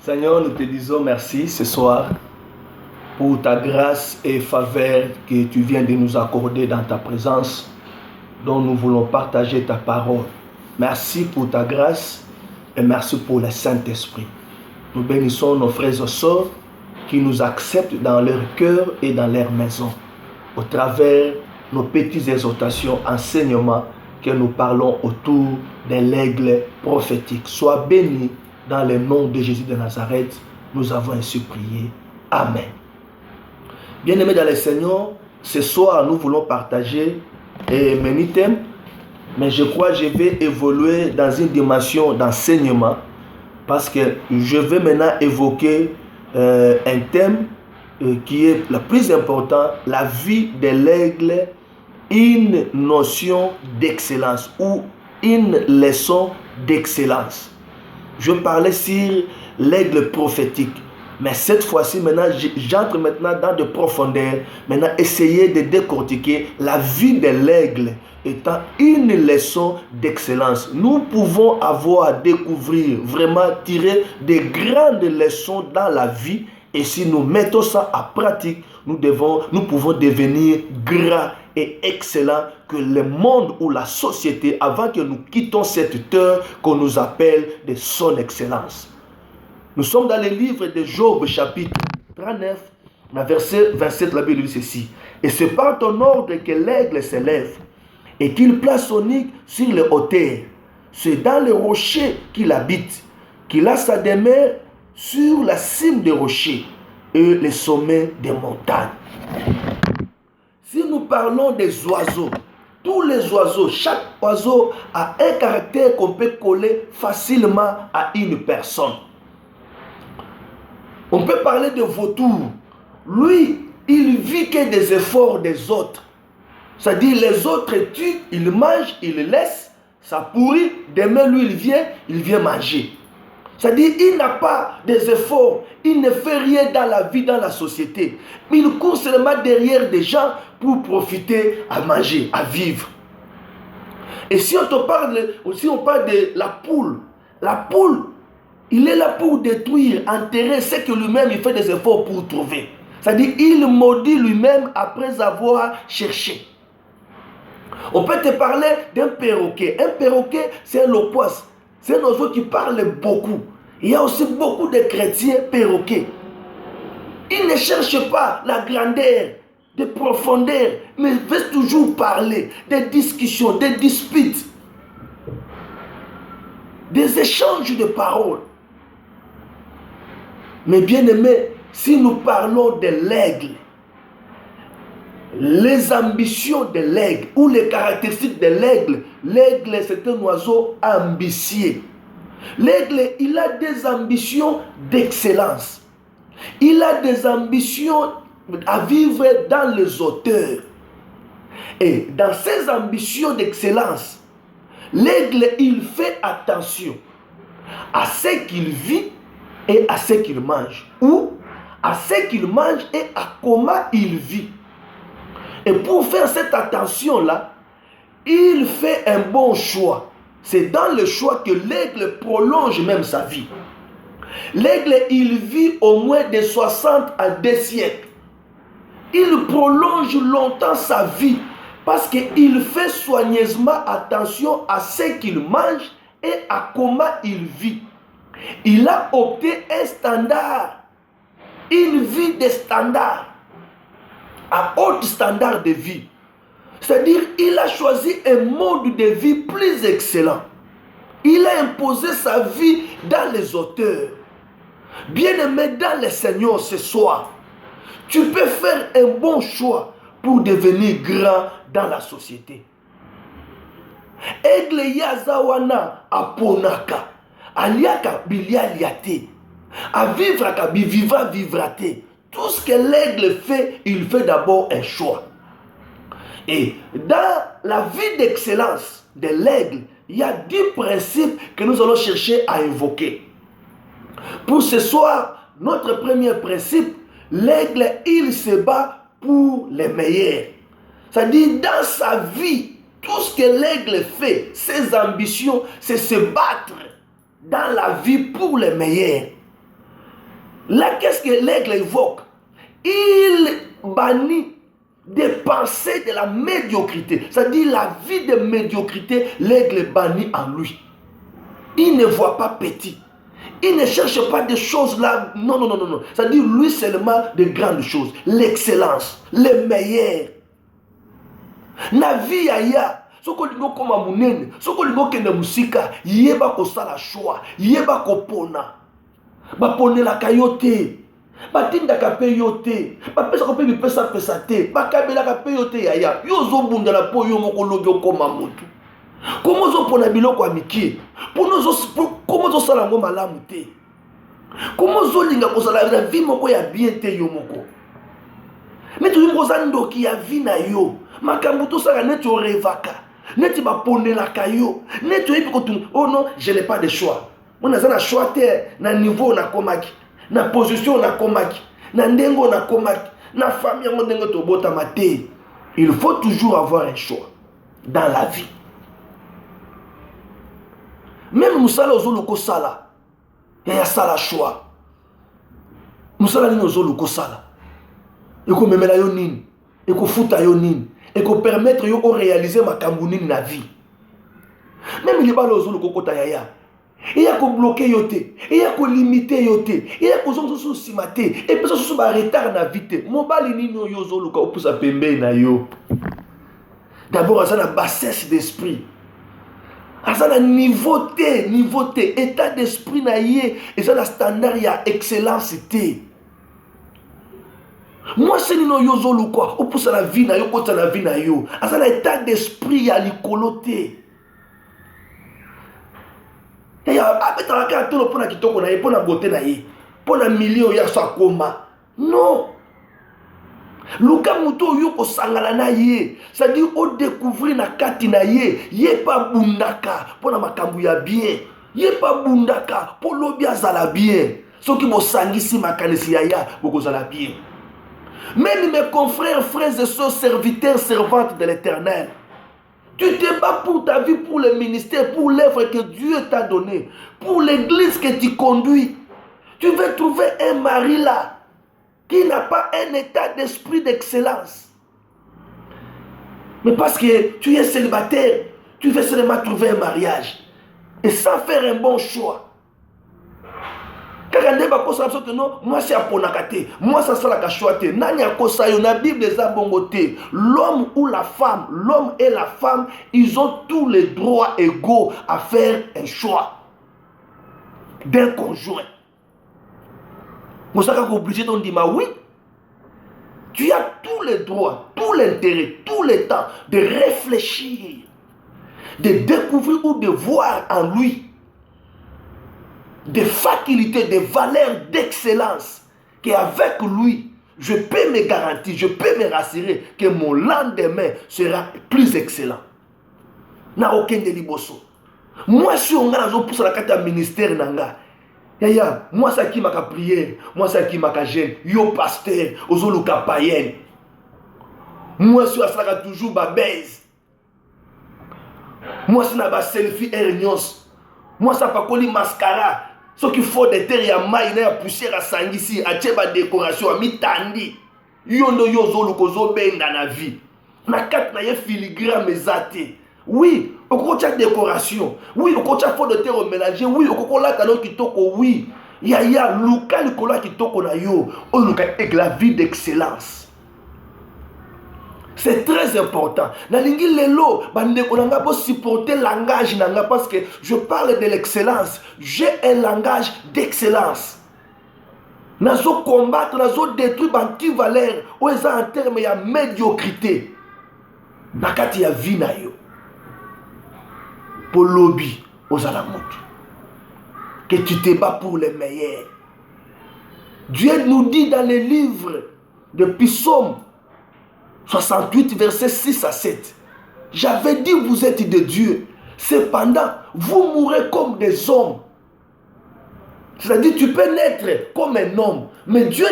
Seigneur, nous te disons merci ce soir pour ta grâce et faveur que tu viens de nous accorder dans ta présence, dont nous voulons partager ta parole. Merci pour ta grâce et merci pour le Saint-Esprit. Nous bénissons nos frères et sœurs qui nous acceptent dans leur cœur et dans leur maison, au travers nos petites exhortations, enseignements que nous parlons autour de l'aigle prophétique. Sois béni dans le nom de Jésus de Nazareth. Nous avons ainsi prié. Amen. Bien-aimés dans le Seigneur, ce soir nous voulons partager mes thèmes, mais je crois que je vais évoluer dans une dimension d'enseignement parce que je vais maintenant évoquer un thème qui est le plus important, la vie de l'aigle, une notion d'excellence ou une leçon d'excellence. Je parlais sur l'aigle prophétique, mais cette fois-ci maintenant j'entre maintenant dans de profondeurs, maintenant essayer de décortiquer la vie de l'aigle étant une leçon d'excellence. Nous pouvons avoir à découvrir, vraiment tirer des grandes leçons dans la vie, et si nous mettons ça en pratique, nous pouvons devenir grands et excellents que le monde ou la société, avant que nous quittions cette terre qu'on nous appelle de son excellence. Nous sommes dans le livre de Job, chapitre 39, verset 27, la Bible dit ceci. Et c'est par ton ordre que l'aigle s'élève et qu'il place son nid sur les hauteurs. C'est dans les rochers qu'il habite, qu'il a sa demeure sur la cime des rochers et les sommets des montagnes. Si nous parlons des oiseaux, tous les oiseaux, chaque oiseau a un caractère qu'on peut coller facilement à une personne. On peut parler de vautour. Lui, il vit que des efforts des autres. C'est-à-dire les autres tuent, il mange, il laisse, ça pourrit. Demain, lui, il vient manger. C'est-à-dire il n'a pas des efforts, il ne fait rien dans la vie, dans la société. Mais il court seulement derrière des gens pour profiter à manger, à vivre. Et si on parle de la poule, il est là pour détruire, enterrer ce que lui-même il fait des efforts pour trouver. C'est-à-dire il maudit lui-même après avoir cherché. On peut te parler d'un perroquet. Un perroquet, c'est un loquace. C'est un oiseau qui parle beaucoup. Il y a aussi beaucoup de chrétiens perroquets. Ils ne cherchent pas la grandeur, de profondeur, mais ils veulent toujours parler, des discussions, des disputes, des échanges de paroles. Mais bien aimé, si nous parlons de l'aigle, les ambitions de l'aigle ou les caractéristiques de l'aigle, l'aigle c'est un oiseau ambitieux. L'aigle, il a des ambitions d'excellence. Il a des ambitions à vivre dans les hauteurs. Et dans ces ambitions d'excellence, l'aigle, il fait attention à ce qu'il vit et à ce qu'il mange. Ou à ce qu'il mange et à comment il vit. Et pour faire cette attention-là, il fait un bon choix. C'est dans le choix que l'aigle prolonge même sa vie. L'aigle, il vit au moins de 60 à 2 siècles. Il prolonge longtemps sa vie parce qu'il fait soigneusement attention à ce qu'il mange et à comment il vit. Il a opté un standard, une vie de standard, un haut standard de vie. C'est-à-dire, il a choisi un mode de vie plus excellent. Il a imposé sa vie dans les hauteurs. Bien-aimé dans le Seigneur ce soir, tu peux faire un bon choix pour devenir grand dans la société. Aigle yazawana aponaka, aliaka bilialiate, à vivre à vivra vivrate. Tout ce que l'aigle fait, il fait d'abord un choix. Et dans la vie d'excellence de l'aigle, il y a 10 principes que nous allons chercher à évoquer. Pour ce soir, notre premier principe, l'aigle, il se bat pour les meilleurs. C'est-à-dire, dans sa vie, tout ce que l'aigle fait, ses ambitions, c'est se battre dans la vie pour les meilleurs. Là, qu'est-ce que l'aigle évoque? Il bannit des pensées de la médiocrité. C'est-à-dire la vie de médiocrité, l'aigle bannit en lui. Il ne voit pas petit. Il ne cherche pas des choses là. Non, non, non, non, non. C'est-à-dire lui seulement de grandes choses. L'excellence, le meilleur. Na vie yaya. Soko lingo koma munene. Soko lingo kende musika. Yeba ko sala choix. Yeba ko pona. Ba pone la kayote. Ba tinda ka pe yote. Ba pesa ko pe bi pesa te. Ba kabela ka pe yote yaya. Yo zo bunda la po yo moko lobi koma mutu. Comment zo pona biloko amiki? Comment zo sala ngo malamu te? Comment zo linga ko sala la vie moko ya bien te yo moko? Mais tu moko zando ki ya vie na yo. Makambu to sala net yo revaka. Net ba pone la kayo. Net yo epi ko tu oh non, je n'ai pas de choix. Moi na choix te na niveau na komaki. Na position na komaki. Na ndengo na komaki. Na famille ngo ndengo to bota mate. Il faut toujours avoir un choix dans la vie. Même Moussala Ozoluko Sala, il y a ça la choix. Moussala Nino Ozoluko Sala, il faut même la yonin, il faut foutre yonin, il faut permettre de réaliser ma kambounine na vie. Même il y a pas l'Ozoluko Kota Yaya, il y a qu'on bloquer yote, il y a qu'on limiter yote, il y a qu'on se simater, et puis ça se va retard na vite. Mon bali Nino Yozoluko pour sa pembe na yo. D'abord, ça la bassesse d'esprit. À ça, niveau T, état d'esprit naïe, et ça, la standard, il y a excellence T. Moi, c'est nous yozo ou quoi, ou pour ça la vie na yo, pour ça la vie na yo. À ça, l'état d'esprit, il y a l'icoloté. Et il y a, après, tu as un peu pour la kitoko naïe, pour la beauté naïe, pour la milieu, il y a ça coma. Non. Luka muto yoko sangala na ye, c'est-à-dire au découvrir na kati na ye pas bundaka pour na makambu ya bien, ye pas bundaka pour lobi azala bien. Ce qui mo sangisi makanisi ya boko zala bien. Même mes confrères, frères et sœurs, serviteurs, servantes de l'Éternel, tu te bats pour ta vie, pour le ministère, pour l'œuvre que Dieu t'a donnée, pour l'église que tu conduis. Tu veux trouver un mari là qui n'a pas un état d'esprit d'excellence. Mais parce que tu es célibataire, tu veux seulement trouver un mariage. Et sans faire un bon choix. Car non, moi c'est à Ponakate, moi ça la cachoate. Nani a kosayo na Bible des abongoté. L'homme ou la femme, l'homme et la femme, ils ont tous les droits égaux à faire un choix d'un conjoint. Vous savez qu'on est obligé de dire, oui, tu as tous les droits, tout l'intérêt, tout le temps de réfléchir, de découvrir ou de voir en lui des facultés, des valeurs d'excellence, qu'avec lui, je peux me garantir, je peux me rassurer que mon lendemain sera plus excellent. N'a aucun délibosso. Moi, si on a pour ça la carte ministère nanga. Yaya, moi ça qui m'a prière, moi ça qui m'a jeune, yo pasteur, ozoluka païen. Moi ça sera toujours ba baise. Moi ça n'a pas selfie ernios. Moi ça pas coli mascara. Ce qu'il faut de terre ya maï na poussière à sangisi, a tcheba décoration a mitandi. Yondo yo zoluko zo benda na vie. Na kat na ye filigrane mezate. Oui, au côté de décoration. Oui, au côté de terre au mélanger. Oui, au côté de talon qui toko. Oui, yaya, luka likola qui toko na yo. On luka avec la vie d'excellence. C'est très important. Na lingi lelo, bande konanga pour supporter langage nanga parce que je parle de l'excellence. J'ai un langage d'excellence. Nazo combattre, nazo détruire anti-valeur. Ou en termes ya médiocrité. Nakati ya vie na yo. Pour lobby aux alamoutes. Que tu te bats pour les meilleurs. Dieu nous dit dans les livres de Psaume 68, versets 6 à 7. J'avais dit vous êtes de Dieu. Cependant, vous mourrez comme des hommes. C'est-à-dire tu peux naître comme un homme. Mais Dieu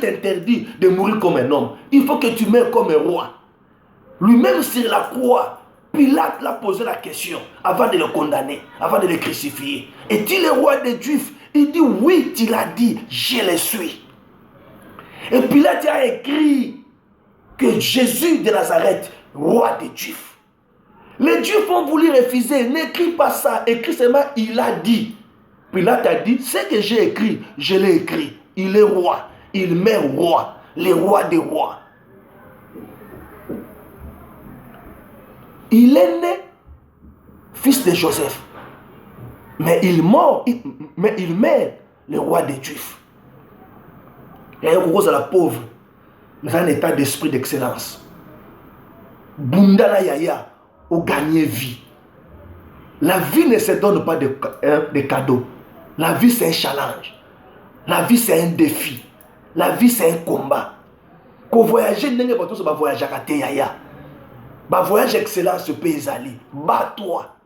t'interdit de mourir comme un homme. Il faut que tu meurs comme un roi. Lui-même sur la croix, Pilate l'a posé la question avant de le condamner, avant de le crucifier. Est-il le roi des Juifs? Il dit oui. Pilate, il a dit, je le suis. Et Pilate a écrit que Jésus de Nazareth, roi des Juifs. Les Juifs ont voulu refuser, n'écris pas ça, écris seulement, il a dit. Pilate a dit, ce que j'ai écrit, je l'ai écrit. Il est roi, il met roi, le roi des rois. Il est né fils de Joseph. Mais il meurt le roi des Juifs. Il y a une rose à la pauvre, mais un état d'esprit d'excellence. Bundana Yaya, au gagner vie. La vie ne se donne pas de cadeaux. La vie, c'est un challenge. La vie, c'est un défi. La vie, c'est un combat. Quand voyager, n'est pas tout ce voyage à côté Yaya. Voyage excellent ce pays Ali. Bats-toi,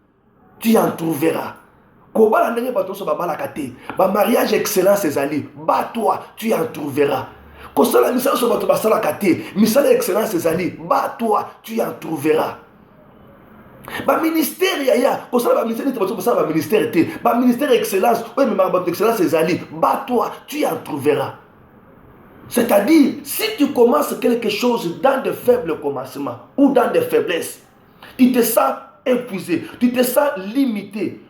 tu en trouveras. Koba n'est pas tout ce mariage excellent ces Ali. Bats-toi, tu en trouveras. Quand ça la mission sur votre basala kate, mission excellent ces Ali. Bats-toi, tu en trouveras. Ministère Yaya, quand ça va ministère tu vas ça ministère était. Ministère excellence, oui mais ma excellence ces Ali. Bats-toi, tu en trouveras. C'est-à-dire, si tu commences quelque chose dans de faibles commencements ou dans des faiblesses, tu te sens épuisé, tu te sens limité.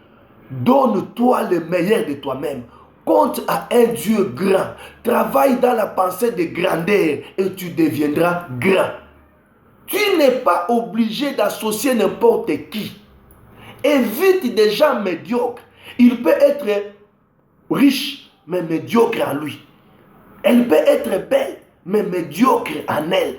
Donne-toi le meilleur de toi-même. Compte à un Dieu grand. Travaille dans la pensée de grandeur et tu deviendras grand. Tu n'es pas obligé d'associer n'importe qui. Évite des gens médiocres. Il peut être riche, mais médiocre en lui. Elle peut être belle, mais médiocre en elle.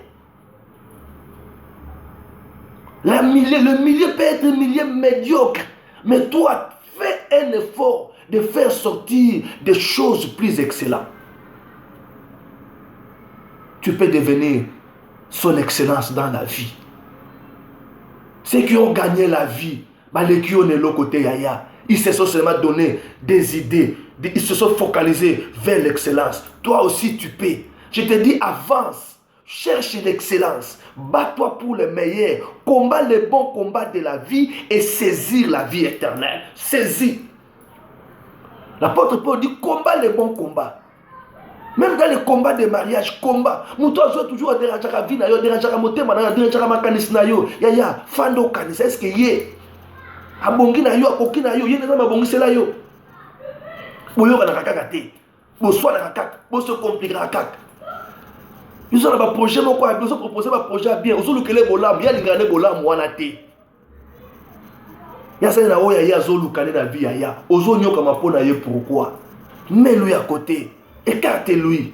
Le milieu peut être un milieu médiocre, mais toi, fais un effort de faire sortir des choses plus excellentes. Tu peux devenir son excellence dans la vie. Ceux qui ont gagné la vie, les qui ont le côté Yaya, ils se sont seulement donné des idées, ils se sont focalisés vers l'excellence. Toi aussi tu peux. Je te dis avance, cherche l'excellence, bats-toi pour le meilleur, combat le bon combat de la vie et saisir la vie éternelle. Saisis. L'apôtre Paul dit combat le bon combat. Même dans les combats de mariage, combat. Mouton soit toujours déranger la vie, déranger la motema, déranger la mécanisme na yo. Yaya, fando kanisa est-ce que yé? Abongi na yo, akoki na yo, yé na mabongi c'est là yo. Boyo na kakakate. Bo soit na kakak, bo se compliquera kakak. Ils ont un projet, ils ont proposé un projet bien. Ils ont le kele bolam, ya lingane bolam wana te. Ya sa na oya ya zo lukane na vie ya. Ozo nyoka mapona ye pourquoi? Mets-lui à côté. Écarte-lui.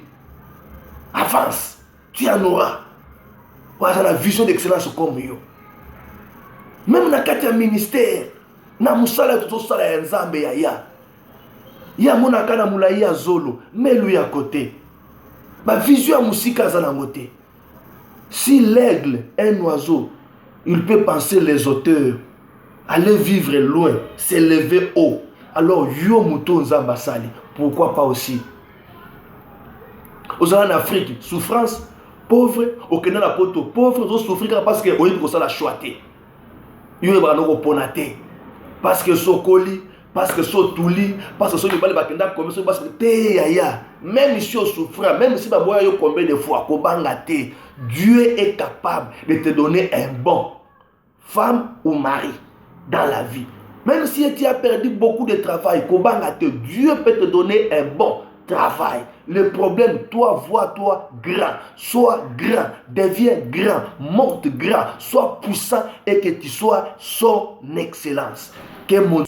Avance. Tu en auras. Voilà la vision d'excellence comme yo. Même dans le ministère, na musala tout ça la nzambe ya. Ya mona kana mulai ya zolo, mets-lui à côté. Ma vision à musique à côté. Si l'aigle est un oiseau, il peut penser les auteurs, aller vivre loin, s'élever haut. Alors yo mouton nzamba sali, pourquoi pas aussi? Aux en Afrique, souffrance, pauvre, au Kenya la poto, pauvre, ils ont souffrir parce que oui, ça la choité. Ils ont pas ponaté. Parce que sokoli, parce que sotuli, parce que sokoli bakenda comme ça, parce que te yaya. Même si on souffre, même si baboya yo combien de fois, kobanga te, Dieu est capable de te donner un bon femme ou mari dans la vie. Même si tu as perdu beaucoup de travail, kobanga te, Dieu peut te donner un bon travail. Le problème, toi, vois-toi grand. Sois grand, deviens grand, monte grand, sois puissant et que tu sois son excellence. Que mon